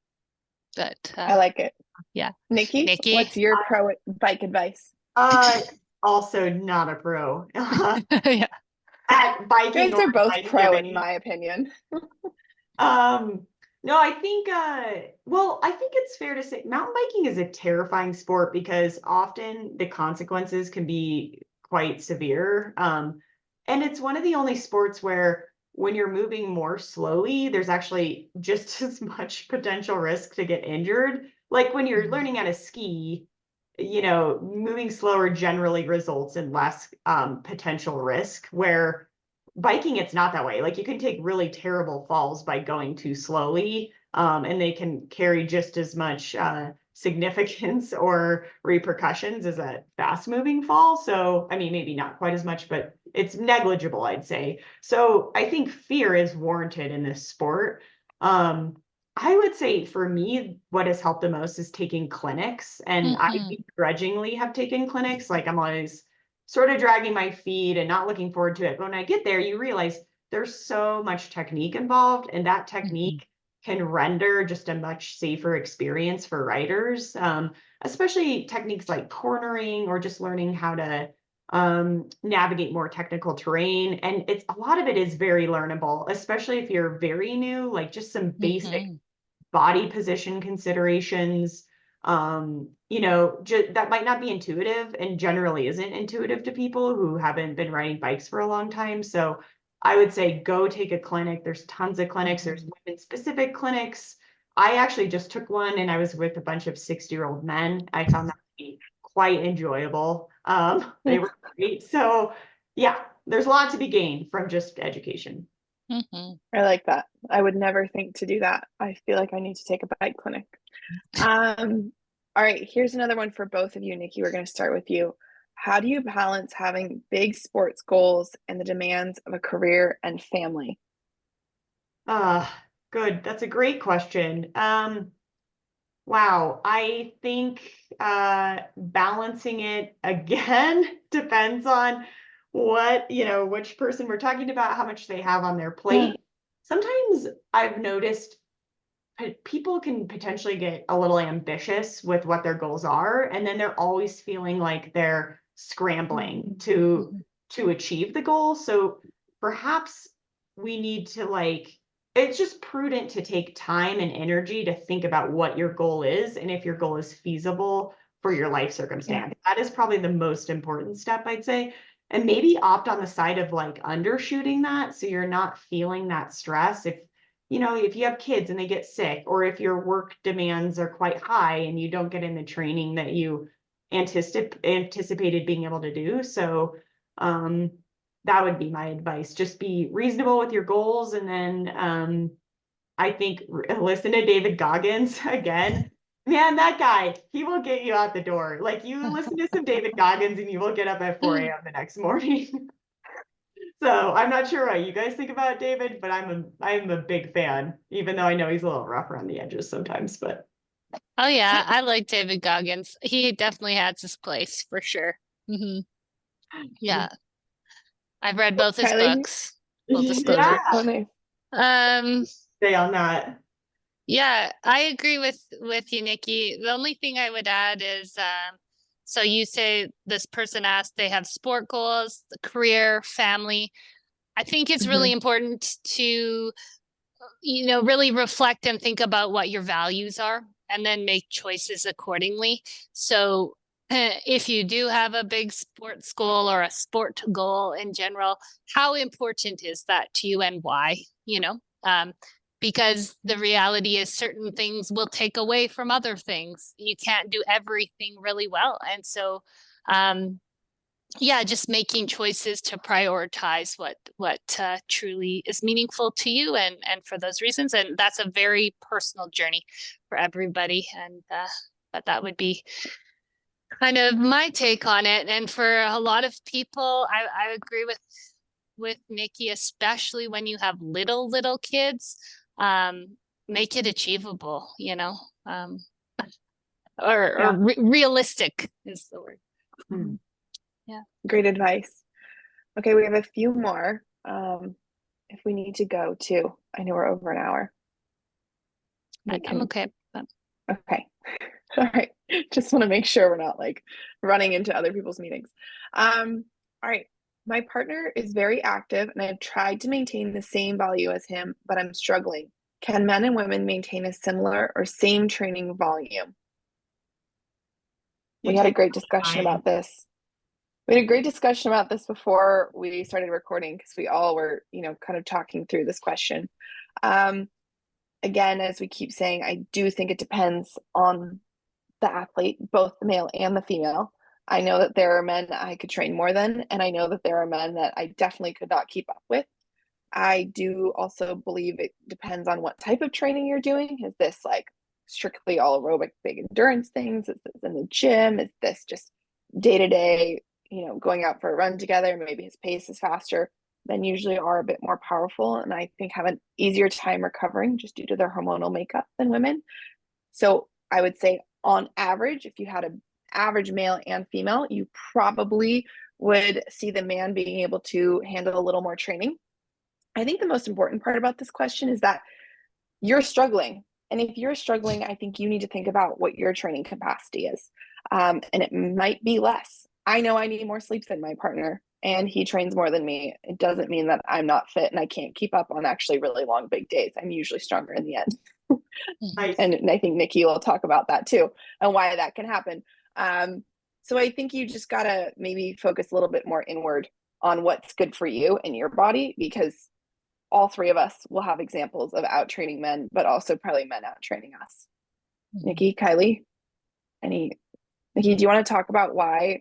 But I like it. yeah. Nikki, Nikki? what's your pro bike advice? Also not a pro Yeah. at You biking guys or are both biking pro, of in any. my opinion. No, I think well, I think it's fair to say mountain biking is a terrifying sport because often the consequences can be quite severe. And it's one of the only sports where when you're moving more slowly, there's actually just as much potential risk to get injured. Like when you're learning how to ski, moving slower generally results in less potential risk, where biking, it's not that way. Like you can take really terrible falls by going too slowly, and they can carry just as much significance or repercussions as a fast moving fall. So, I mean, maybe not quite as much, but it's negligible, I'd say. So I think fear is warranted in this sport. I would say for me, what has helped the most is taking clinics. And I begrudgingly have taken clinics. Like I'm always sort of dragging my feet and not looking forward to it. But when I get there, you realize there's so much technique involved, and that technique can render just a much safer experience for riders, especially techniques like cornering or just learning how to navigate more technical terrain. And it's a lot of it is very learnable, especially if you're very new, like just some basic body position considerations. You know, that might not be intuitive and generally isn't intuitive to people who haven't been riding bikes for a long time. So I would say go take a clinic. There's tons of clinics. There's women specific clinics. I actually just took one and I was with a bunch of 60-year-old men. I found that to be quite enjoyable. They were great. So yeah, there's a lot to be gained from just education. I like that. I would never think to do that. I feel like I need to take a bike clinic. All right, here's another one for both of you. Nikki, we're going to start with you. How do you balance having big sports goals and the demands of a career and family? Good. That's a great question. Wow. I think balancing it again depends on what, you know, which person we're talking about, how much they have on their plate. Sometimes I've noticed people can potentially get a little ambitious with what their goals are, and then they're always feeling like they're scrambling to achieve the goal. So perhaps we need to it's just prudent to take time and energy to think about what your goal is and if your goal is feasible for your life circumstance. That is probably the most important step, I'd say. And maybe opt on the side of like undershooting that, so you're not feeling that stress. If you know, if you have kids and they get sick, or if your work demands are quite high and you don't get in the training that you anticipated being able to do. So that would be my advice. Just be reasonable with your goals. And then I think listen to David Goggins again. Man, that guy, he will get you out the door. Like you listen to some David Goggins and you will get up at 4 a.m. the next morning. So I'm not sure what you guys think about David, but I'm a big fan, even though I know he's a little rough around the edges sometimes. But oh yeah, I like David Goggins. He definitely has his place for sure. Yeah, I've read both his Kylee? books. Full disclosure. Yeah, Oh, nice. stay on that. Yeah, I agree with you, Nikki. The only thing I would add is so you say this person asked they have sport goals, career, family. I think it's really important to, you know, really reflect and think about what your values are and then make choices accordingly. So if you do have a big sports goal or a sport goal in general, how important is that to you and why? You know, because the reality is certain things will take away from other things. You can't do everything really well. And so, yeah, just making choices to prioritize what truly is meaningful to you and for those reasons. And that's a very personal journey for everybody. And but that would be kind of my take on it. And for a lot of people, I agree with Nikki, especially when you have little kids. Make it achievable, you know, or realistic is the word. Yeah. Great advice. Okay, we have a few more. If we need to go too, I know we're over an hour. I'm okay. Okay. All right. Just want to make sure we're not like running into other people's meetings. All right. My partner is very active and I've tried to maintain the same value as him, but I'm struggling. Can men and women maintain a similar or same training volume? We had a great discussion about this. We had a great discussion about this before we started recording because we all were, you know, kind of talking through this question. Again, as we keep saying, I do think it depends on the athlete, both the male and the female. I know that there are men I could train more than, and I know that there are men that I definitely could not keep up with. I do also believe it depends on what type of training you're doing. Is this like strictly all aerobic big endurance things? Is this in the gym? Is this just day to day, going out for a run together? Maybe his pace is faster. Men usually are a bit more powerful and I think have an easier time recovering just due to their hormonal makeup than women. So I would say on average, if you had an average male and female, you probably would see the man being able to handle a little more training. I think the most important part about this question is that you're struggling. And if you're struggling, I think you need to think about what your training capacity is. And it might be less. I know I need more sleep than my partner, and he trains more than me. It doesn't mean that I'm not fit and I can't keep up on actually really long, big days. I'm usually stronger in the end. Nice. And I think Nikki will talk about that too, and why that can happen. So I think you just got to maybe focus a little bit more inward on what's good for you and your body, because all three of us will have examples of out training men, but also probably men out training us. Nikki, Kylee, Nikki, do you want to talk about why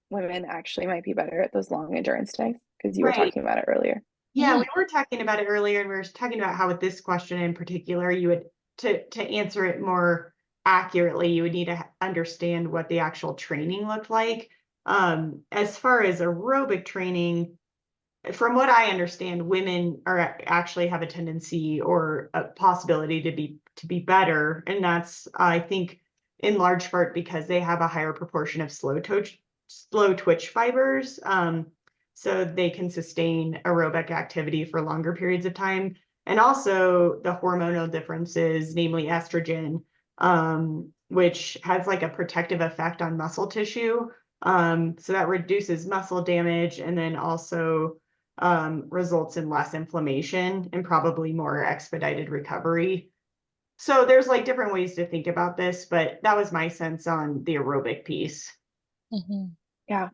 women actually might be better at those long endurance days? Because you were talking about it earlier. Yeah, we were talking about it earlier, and we were talking about how with this question in particular, you would to answer it more accurately, you would need to understand what the actual training looked like. As far as aerobic training, from what I understand, women are actually have a tendency or a possibility to be better, and that's I think in large part because they have a higher proportion of slow twitch fibers, so they can sustain aerobic activity for longer periods of time, and also the hormonal differences, namely estrogen, which has like a protective effect on muscle tissue, so that reduces muscle damage, and then also results in less inflammation and probably more expedited recovery. So there's like different ways to think about this, but that was my sense on the aerobic piece. Yeah.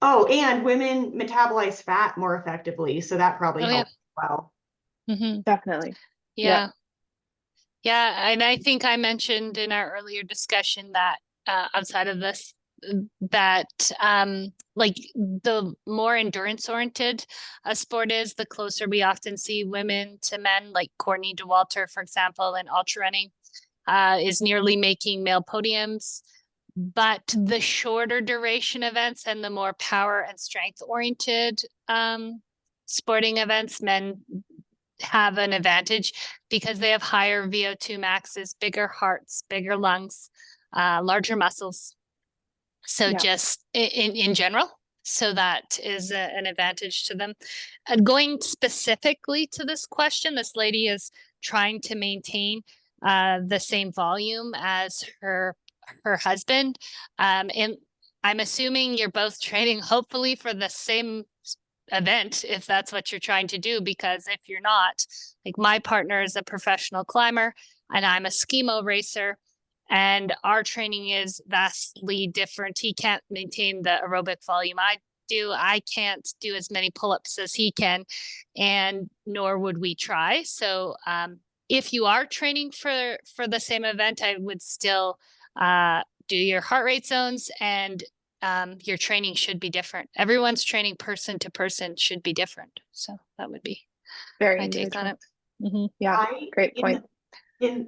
Oh, and women metabolize fat more effectively, so that probably helps as well. Definitely. Yeah. And I think I mentioned in our earlier discussion that outside of this, that like the more endurance oriented a sport is, the closer we often see women to men, like Courtney Dauwalter, for example, in ultra running, is nearly making male podiums. But the shorter duration events and the more power and strength oriented sporting events, men have an advantage because they have higher VO2 maxes, bigger hearts, bigger lungs, larger muscles. So just in general, so that is an advantage to them. Going specifically to this question, this lady is trying to maintain the same volume as her husband. And I'm assuming you're both training hopefully for the same event, if that's what you're trying to do, because if you're not, like my partner is a professional climber and I'm a skimo racer, and our training is vastly different. He can't maintain the aerobic volume I do. I can't do as many pull-ups as he can, and nor would we try. So if you are training for the same event, I would still do your heart rate zones, and your training should be different. Everyone's training person to person should be different. So that would be very my take on it. Yeah, great point.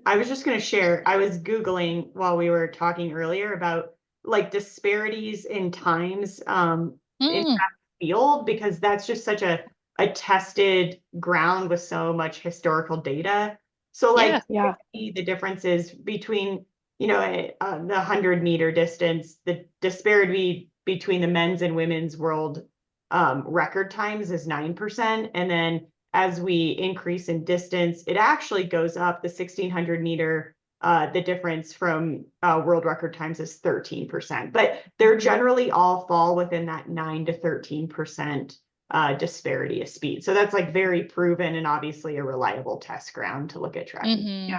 I was just going to share, I was Googling while we were talking earlier about like disparities in times in that field, because that's just such a tested ground with so much historical data. So like the differences between, the 100-meter distance, the disparity between the men's and women's world record times is 9%. And then as we increase in distance, it actually goes up. The 1600-meter, the difference from world record times is 13%, but they're generally all fall within that 9 to 13% disparity of speed. So that's like very proven and obviously a reliable test ground to look at tracking.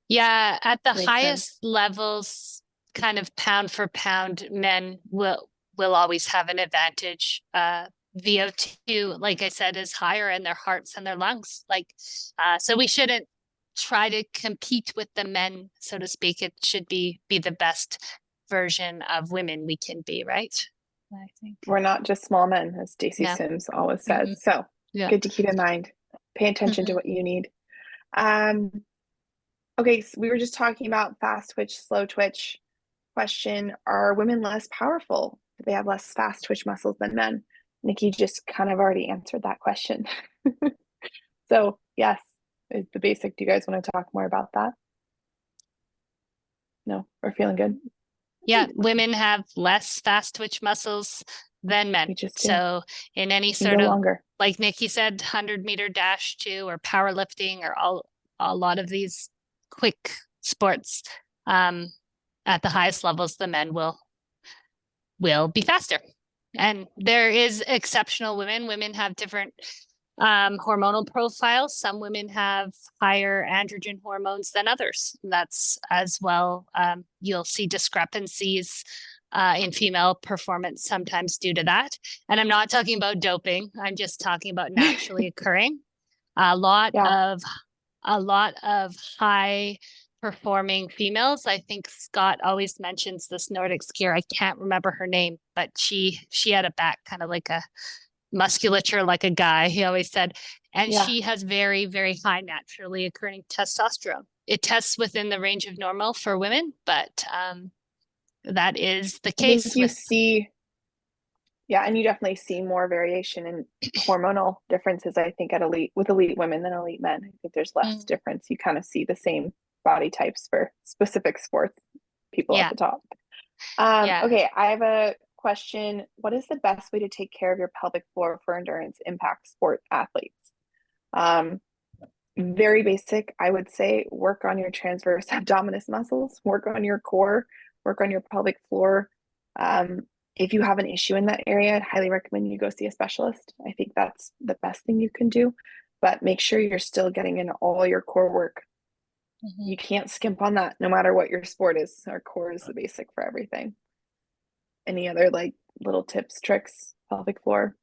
Yeah, at the highest levels, kind of pound for pound, men will always have an advantage. VO2, like I said, is higher in their hearts and their lungs. Like, so we shouldn't try to compete with the men, so to speak. It should be the best version of women we can be, right? I think we're not just small men, as Stacey Sims always says. So good to keep in mind. Pay attention to what you need. Okay, so we were just talking about fast twitch, slow twitch. Question, are women less powerful? Do they have less fast twitch muscles than men? Nikki just kind of already answered that question. So yes, is the basic. Do you guys want to talk more about that? No, we're feeling good. Yeah, women have less fast twitch muscles than men. We just do. So in any Can sort go of, longer. like Nikki said, 100-meter dash too, or powerlifting, or a lot of these quick sports, at the highest levels, the men will be faster. And there is exceptional women. Women have different hormonal profiles. Some women have higher androgen hormones than others. That's as well. You'll see discrepancies in female performance sometimes due to that. And I'm not talking about doping. I'm just talking about naturally occurring. A lot Yeah. of high performing females. I think Scott always mentions this Nordic skier. I can't remember her name, but she had a back kind of like a musculature like a guy, he always said. And Yeah. she has very, very high naturally occurring testosterone. It tests within the range of normal for women, but that is the I think case you with. see, yeah, and you definitely see more variation in hormonal differences, I think, with elite women than elite men. I think there's less difference. You kind of see the same body types for specific sports people at the top. Okay, I have a question. What is the best way to take care of your pelvic floor for endurance impact sport athletes? Very basic, I would say work on your transverse abdominis muscles, work on your core, work on your pelvic floor. If you have an issue in that area, I'd highly recommend you go see a specialist. I think that's the best thing you can do, but make sure you're still getting in all your core work. You can't skimp on that no matter what your sport is. Our core is the basic for everything. Any other like little tips, tricks, pelvic floor?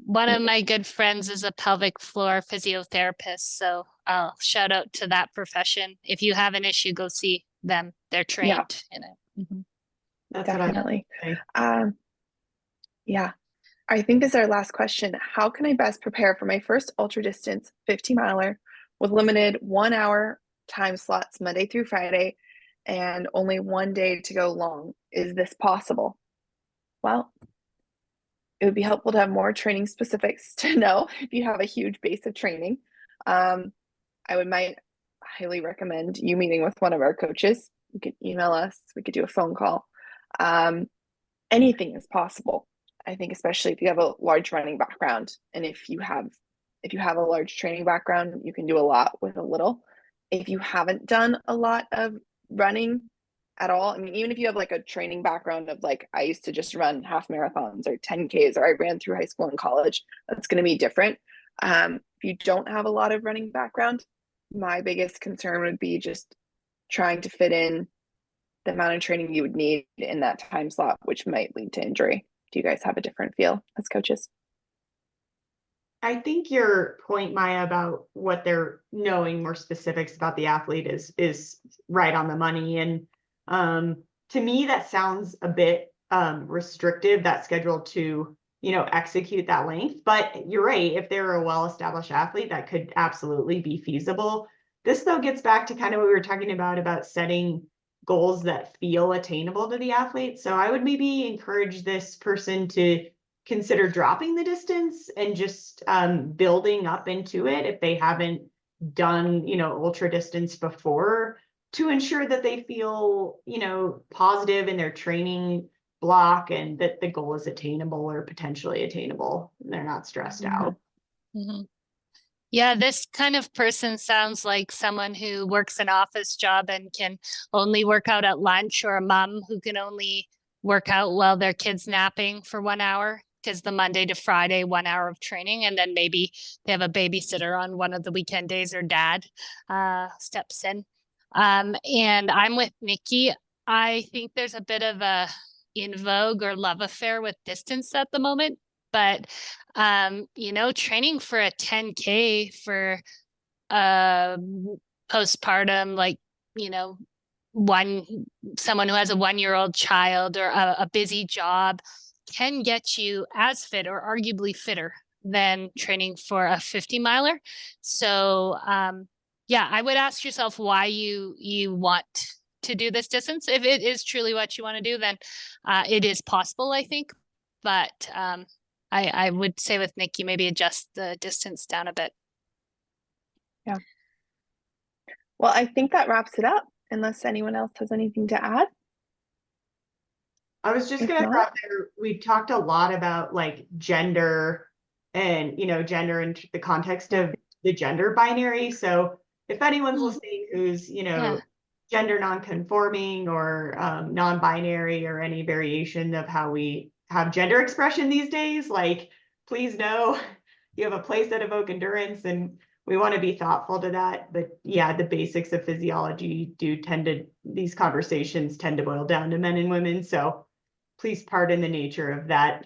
One of my good friends is a pelvic floor physiotherapist, so I'll shout out to that profession. If you have an issue, go see them. They're trained in it. That's Definitely. what I say. Yeah. I think this is our last question. How can I best prepare for my first ultra distance 50-miler with limited 1 hour time slots Monday through Friday and only one day to go long? Is this possible? Well, it would be helpful to have more training specifics to know if you have a huge base of training. Might highly recommend you meeting with one of our coaches. You could email us, we could do a phone call. Anything is possible. I think especially if you have a large running background and if you have a large training background, you can do a lot with a little. If you haven't done a lot of running at all, I mean, even if you have like a training background of like, I used to just run half marathons or 10Ks, or I ran through high school and college, that's going to be different. If you don't have a lot of running background, my biggest concern would be just trying to fit in the amount of training you would need in that time slot, which might lead to injury. Do you guys have a different feel as coaches? I think your point, Maya, about what they're knowing more specifics about the athlete is right on the money. And to me, that sounds a bit restrictive, that schedule to, execute that length. But you're right, if they're a well-established athlete, that could absolutely be feasible. This, though, gets back to kind of what we were talking about setting goals that feel attainable to the athlete. So I would maybe encourage this person to consider dropping the distance and just building up into it if they haven't done, ultra distance before, to ensure that they feel, positive in their training block and that the goal is attainable or potentially attainable. They're not stressed out. Yeah, this kind of person sounds like someone who works an office job and can only work out at lunch, or a mom who can only work out while their kid's napping for 1 hour, because the Monday to Friday 1 hour of training, and then maybe they have a babysitter on one of the weekend days, or dad steps in. And I'm with Nikki. I think there's a bit of a in vogue or love affair with distance at the moment, but training for a 10K for postpartum, like, someone who has a 1-year-old child or a busy job, can get you as fit or arguably fitter than training for a 50-miler. So yeah, I would ask yourself why you want to do this distance. If it is truly what you want to do, then it is possible, I think. But I would say with Nikki, maybe adjust the distance down a bit. Yeah. Well, I think that wraps it up, unless anyone else has anything to add. I was just If gonna throw not, out there, we've talked a lot about like gender and, you know, gender in the context of the gender binary. So if anyone's listening who's, you Yeah. know, gender non-conforming or non-binary or any variation of how we have gender expression these days, like, please know you have a place at Evoke Endurance, and we want to be thoughtful to that. But yeah, the basics of physiology do tend to, these conversations tend to boil down to men and women. So please pardon the nature of that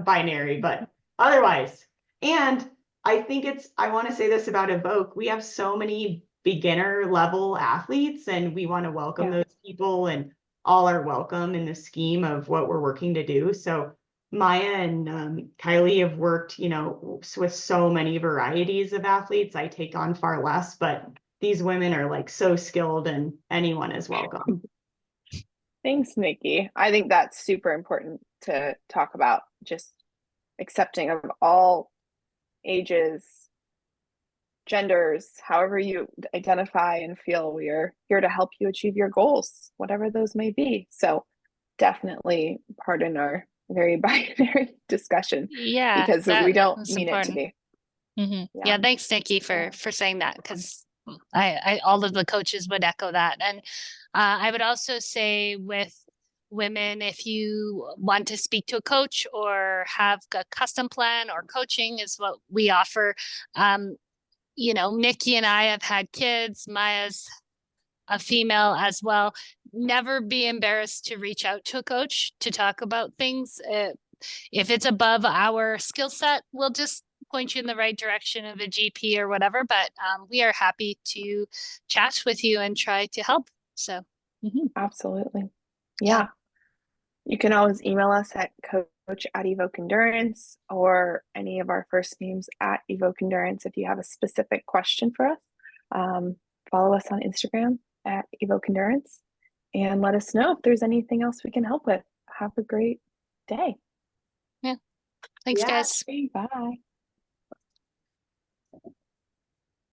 binary, but otherwise, and I think I want to say this about Evoke, we have so many beginner level athletes, and we want to welcome those people, and all are welcome in the scheme of what we're working to do. So Maya and Kylee have worked, you know, with so many varieties of athletes. I take on far less, but these women are like so skilled, and anyone is welcome. thanks, Nikki. I think that's super important to talk about, just accepting of all ages, genders, however you identify and feel. We are here to help you achieve your goals, whatever those may be. So definitely pardon our very binary discussion, Yeah, because we don't that's mean it to important. be. Yeah, thanks, Nikki, for saying that, because I all of the coaches would echo that. And I would also say with women, if you want to speak to a coach or have a custom plan, or coaching is what we offer. You know, Nikki and I have had kids. Maya's a female as well. Never be embarrassed to reach out to a coach to talk about things. If it's above our skill set, we'll just point you in the right direction of a GP or whatever. But we are happy to chat with you and try to help. So, Absolutely. Yeah. You can always email us at coach@Evoke Endurance, or any of our first names at Evoke Endurance if you have a specific question for us. Follow us on Instagram at Evoke Endurance, and let us know if there's anything else we can help with. Have a great day. Yeah. Thanks, guys. Bye.